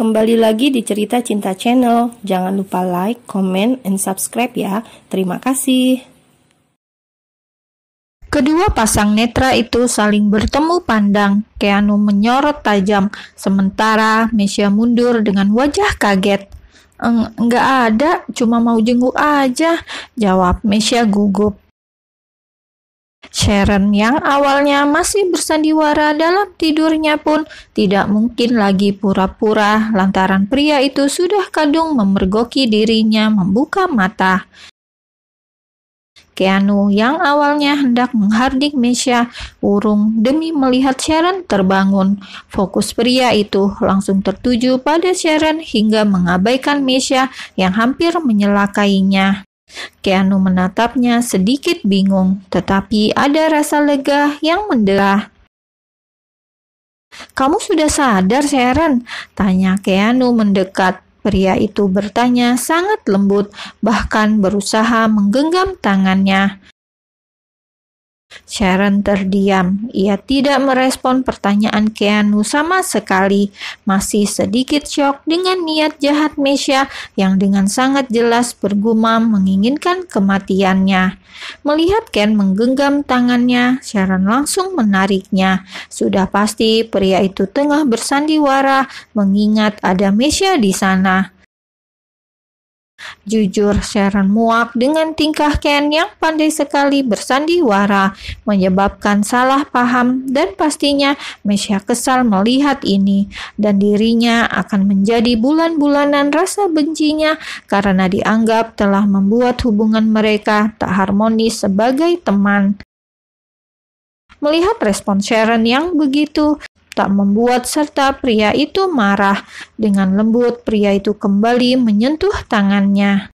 Kembali lagi di Cerita Cinta Channel. Jangan lupa like, comment, and subscribe ya. Terima kasih. Kedua pasang netra itu saling bertemu pandang. Keanu menyorot tajam, sementara Mesya mundur dengan wajah kaget. Enggak ada, cuma mau jenguk aja, jawab Mesya gugup. Sharon yang awalnya masih bersandiwara dalam tidurnya pun tidak mungkin lagi pura-pura lantaran pria itu sudah kadung memergoki dirinya membuka mata. Keanu yang awalnya hendak menghardik Mesya urung demi melihat Sharon terbangun. Fokus pria itu langsung tertuju pada Sharon hingga mengabaikan Mesya yang hampir menyelakainya. Keanu menatapnya sedikit bingung, tetapi ada rasa lega yang mendera. "Kamu sudah sadar, Sharon?" tanya Keanu mendekat. Pria itu bertanya sangat lembut, bahkan berusaha menggenggam tangannya. Sharon terdiam. Ia tidak merespon pertanyaan Keanu sama sekali. Masih sedikit syok dengan niat jahat Mesya yang dengan sangat jelas bergumam menginginkan kematiannya. Melihat Ken menggenggam tangannya, Sharon langsung menariknya. Sudah pasti pria itu tengah bersandiwara mengingat ada Mesya di sana. Jujur, Sharon muak dengan tingkah Ken yang pandai sekali bersandiwara, menyebabkan salah paham, dan pastinya Mesya kesal melihat ini, dan dirinya akan menjadi bulan-bulanan rasa bencinya karena dianggap telah membuat hubungan mereka tak harmonis sebagai teman. Melihat respon Sharon yang begitu, tak membuat serta pria itu marah. Dengan lembut, pria itu kembali menyentuh tangannya.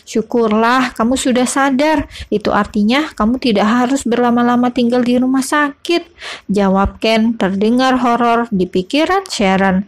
"Syukurlah kamu sudah sadar. Itu artinya kamu tidak harus berlama-lama tinggal di rumah sakit," jawab Ken terdengar horor di pikiran Sharon.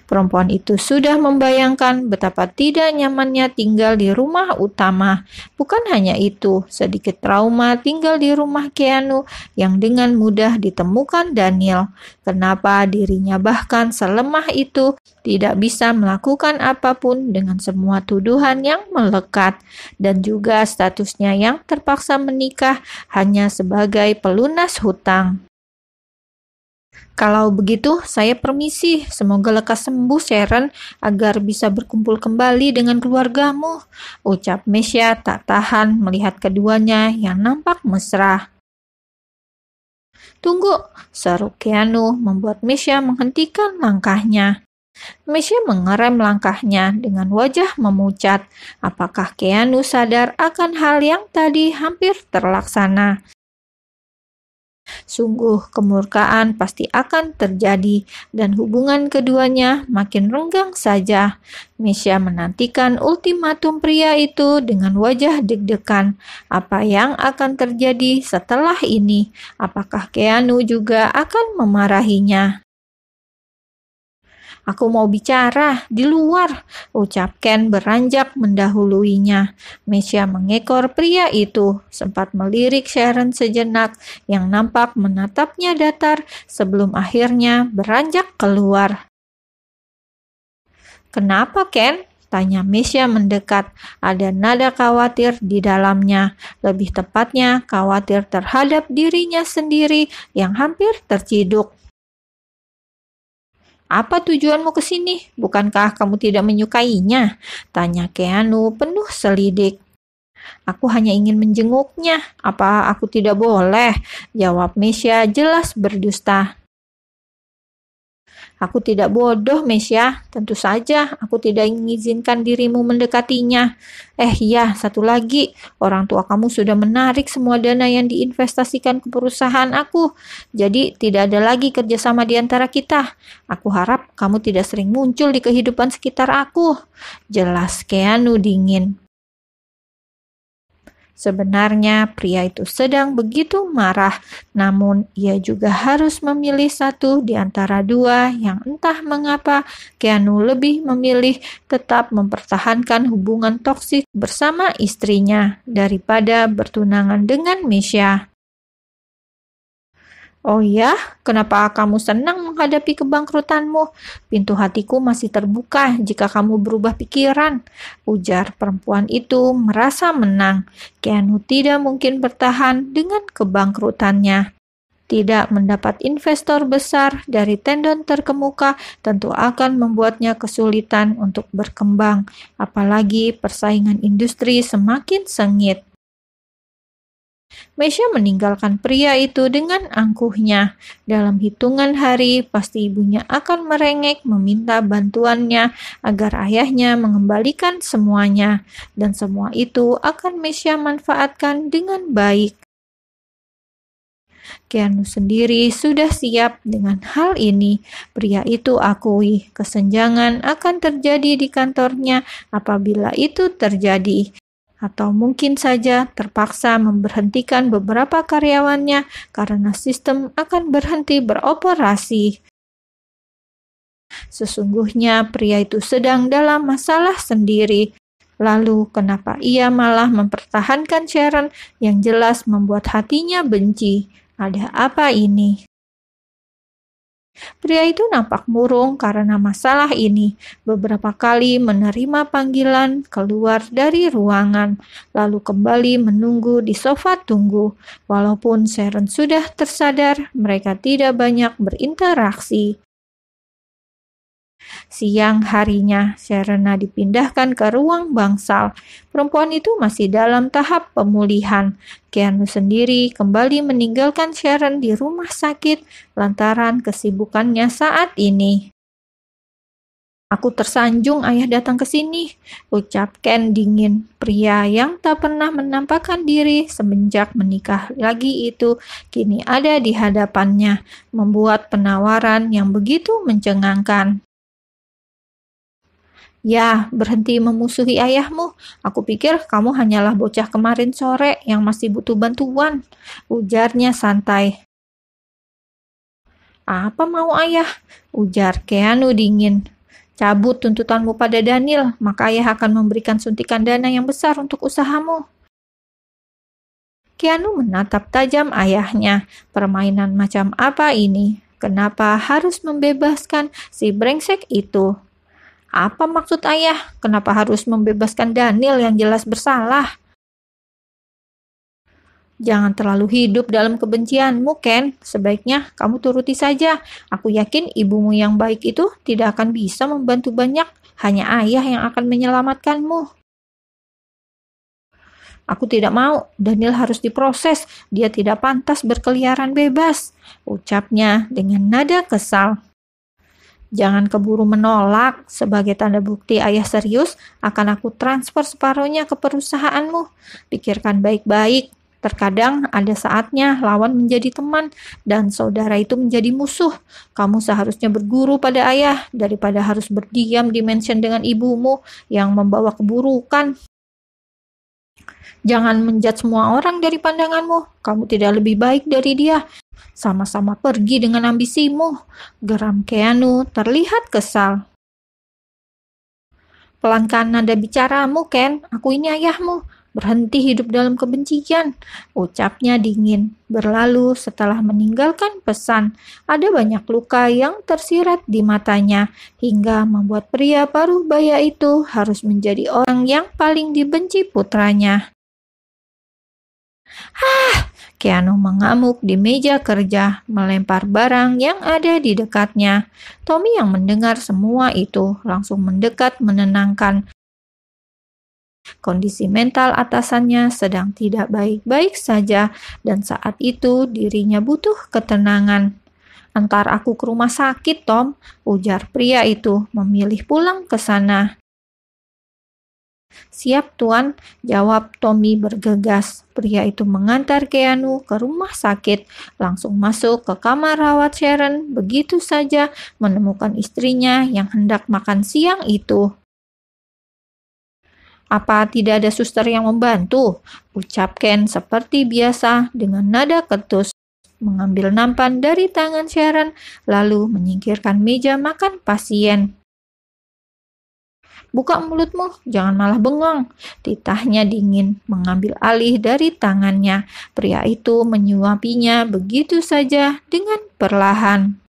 Perempuan itu sudah membayangkan betapa tidak nyamannya tinggal di rumah utama. Bukan hanya itu, sedikit trauma tinggal di rumah Keanu yang dengan mudah ditemukan Daniel. Kenapa dirinya bahkan selemah itu tidak bisa melakukan apapun dengan semua tuduhan yang melekat, dan juga statusnya yang terpaksa menikah hanya sebagai pelunas hutang. "Kalau begitu, saya permisi. Semoga lekas sembuh, Sharon, agar bisa berkumpul kembali dengan keluargamu," ucap Mesya tak tahan melihat keduanya yang nampak mesra. "Tunggu," seru Keanu membuat Mesya menghentikan langkahnya. Mesya mengerem langkahnya dengan wajah memucat. Apakah Keanu sadar akan hal yang tadi hampir terlaksana? Sungguh kemurkaan pasti akan terjadi dan hubungan keduanya makin renggang saja. Mesya menantikan ultimatum pria itu dengan wajah deg-degan. Apa yang akan terjadi setelah ini? Apakah Keanu juga akan memarahinya? "Aku mau bicara di luar," ucap Ken beranjak mendahuluinya. Mesya mengekor pria itu, sempat melirik Sharon sejenak yang nampak menatapnya datar sebelum akhirnya beranjak keluar. "Kenapa, Ken?" tanya Mesya mendekat. Ada nada khawatir di dalamnya, lebih tepatnya khawatir terhadap dirinya sendiri yang hampir terciduk. "Apa tujuanmu ke sini? Bukankah kamu tidak menyukainya?" tanya Keanu penuh selidik. "Aku hanya ingin menjenguknya. Apa aku tidak boleh?" jawab Mesya jelas berdusta. "Aku tidak bodoh, Mesya. Tentu saja aku tidak mengizinkan dirimu mendekatinya. Ya, satu lagi. Orang tua kamu sudah menarik semua dana yang diinvestasikan ke perusahaan aku. Jadi tidak ada lagi kerjasama di antara kita. Aku harap kamu tidak sering muncul di kehidupan sekitar aku," jelas Keanu dingin. Sebenarnya pria itu sedang begitu marah, namun ia juga harus memilih satu di antara dua yang entah mengapa Keanu lebih memilih tetap mempertahankan hubungan toksik bersama istrinya daripada bertunangan dengan Mesya. Oh ya, kenapa kamu senang menghadapi kebangkrutanmu? Pintu hatiku masih terbuka jika kamu berubah pikiran, ujar perempuan itu merasa menang. Keanu tidak mungkin bertahan dengan kebangkrutannya. Tidak mendapat investor besar dari tendon terkemuka tentu akan membuatnya kesulitan untuk berkembang, apalagi persaingan industri semakin sengit. Mesya meninggalkan pria itu dengan angkuhnya. Dalam hitungan hari, pasti ibunya akan merengek meminta bantuannya agar ayahnya mengembalikan semuanya. Dan semua itu akan Mesya manfaatkan dengan baik. Keanu sendiri sudah siap dengan hal ini. Pria itu akui kesenjangan akan terjadi di kantornya apabila itu terjadi. Atau mungkin saja terpaksa memberhentikan beberapa karyawannya karena sistem akan berhenti beroperasi. Sesungguhnya pria itu sedang dalam masalah sendiri. Lalu kenapa ia malah mempertahankan Sharon yang jelas membuat hatinya benci? Ada apa ini? Pria itu nampak murung karena masalah ini. Beberapa kali menerima panggilan keluar dari ruangan, lalu kembali menunggu di sofa tunggu. Walaupun Sharon sudah tersadar, mereka tidak banyak berinteraksi. Siang harinya, Serena dipindahkan ke ruang bangsal. Perempuan itu masih dalam tahap pemulihan. Keanu sendiri kembali meninggalkan Sharon di rumah sakit lantaran kesibukannya saat ini. Aku tersanjung ayah datang ke sini, ucap Ken dingin. Pria yang tak pernah menampakkan diri semenjak menikah lagi itu kini ada di hadapannya, membuat penawaran yang begitu mencengangkan. Ya, berhenti memusuhi ayahmu. Aku pikir kamu hanyalah bocah kemarin sore yang masih butuh bantuan, ujarnya santai. Apa mau ayah? Ujar Keanu dingin. Cabut tuntutanmu pada Daniel, maka ayah akan memberikan suntikan dana yang besar untuk usahamu. Keanu menatap tajam ayahnya. Permainan macam apa ini? Kenapa harus membebaskan si brengsek itu? Apa maksud ayah? Kenapa harus membebaskan Daniel yang jelas bersalah? Jangan terlalu hidup dalam kebencianmu, Ken. Sebaiknya kamu turuti saja. Aku yakin ibumu yang baik itu tidak akan bisa membantu banyak. Hanya ayah yang akan menyelamatkanmu. Aku tidak mau. Daniel harus diproses. Dia tidak pantas berkeliaran bebas, ucapnya dengan nada kesal. Jangan keburu menolak. Sebagai tanda bukti ayah serius, akan aku transfer separuhnya ke perusahaanmu. Pikirkan baik-baik. Terkadang ada saatnya lawan menjadi teman dan saudara itu menjadi musuh. Kamu seharusnya berguru pada ayah daripada harus berdiam di mansion dengan ibumu yang membawa keburukan. Jangan menjudge semua orang dari pandanganmu. Kamu tidak lebih baik dari dia. Sama-sama pergi dengan ambisimu. Geram Keanu terlihat kesal. Pelankan nada bicaramu, Ken. Aku ini ayahmu. Berhenti hidup dalam kebencian, ucapnya dingin. Berlalu setelah meninggalkan pesan, ada banyak luka yang tersirat di matanya, hingga membuat pria paruh baya itu harus menjadi orang yang paling dibenci putranya. Keanu mengamuk di meja kerja, melempar barang yang ada di dekatnya. Tommy yang mendengar semua itu langsung mendekat menenangkan. Kondisi mental atasannya sedang tidak baik-baik saja dan saat itu dirinya butuh ketenangan. Antar aku ke rumah sakit, Tom, ujar pria itu memilih pulang ke sana. Siap, Tuan, jawab Tommy bergegas. Pria itu mengantar Keanu ke rumah sakit, langsung masuk ke kamar rawat Sharon, begitu saja menemukan istrinya yang hendak makan siang itu. Apa tidak ada suster yang membantu? Ucap Ken seperti biasa dengan nada ketus. Mengambil nampan dari tangan Sharon, lalu menyingkirkan meja makan pasien. Buka mulutmu, jangan malah bengong. Titahnya dingin, mengambil alih dari tangannya. Pria itu menyuapinya begitu saja dengan perlahan.